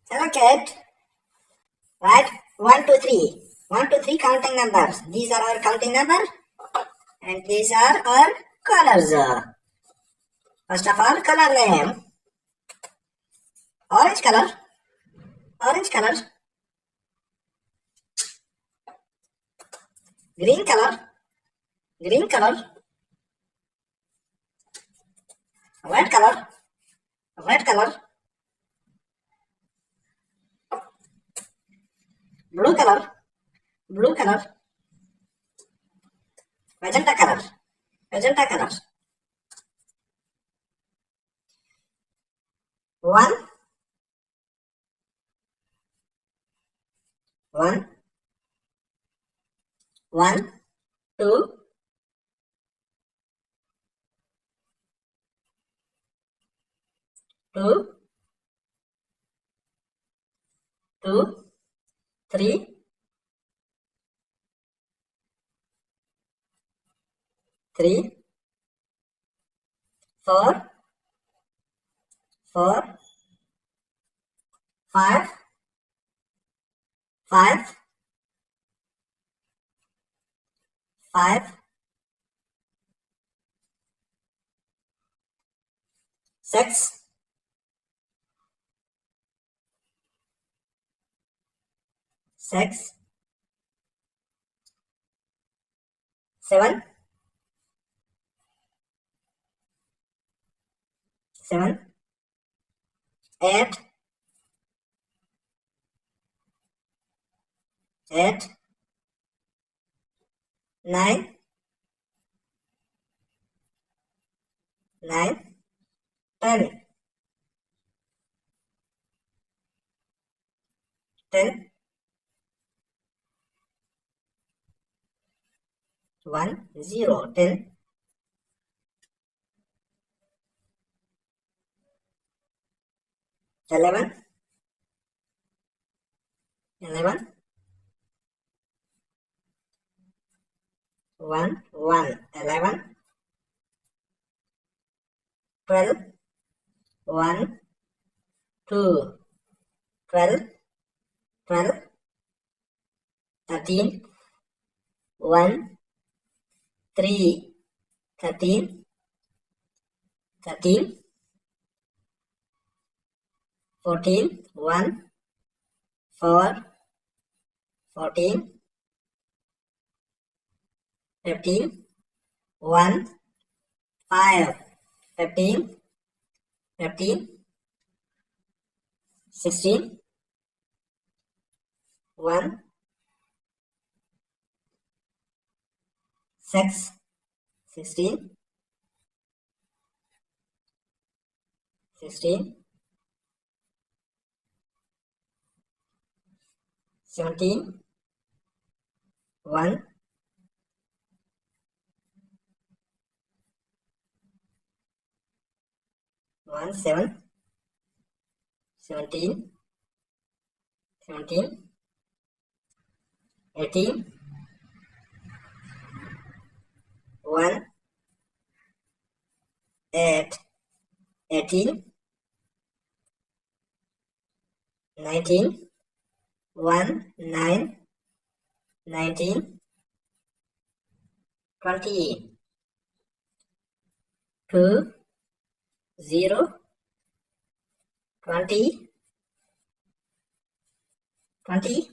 Select. Right? 1, 2, 3. 1, 2, 3 counting numbers. These are our counting numbers. And these are our colors. First of all, color name. Orange color. Orange color. Green color. Green color. Red color. Red color. Blue color. Blue color. Magenta color. Magenta color. 1, 1, 1, 2, 2, 2, 3, 3, 4, 4, 5, 5, 5, 6, 6, 7, 7, 8, 8, 9, 9, 10, 10, 1, 0, 10, 11, 11, 1, 1, 11, 12, 1, 2, 12, 12, 13, 1, 3, 13, 13, 14, 1, 4, 14, 15, 1, 5, 15, 15, 16, 1, 6, 16, 16, 17, 1, 1, 7, 17, 17, 18, 1, 8, 18, 19, 1, 9, 19, 20, 2, 0, 20, 20,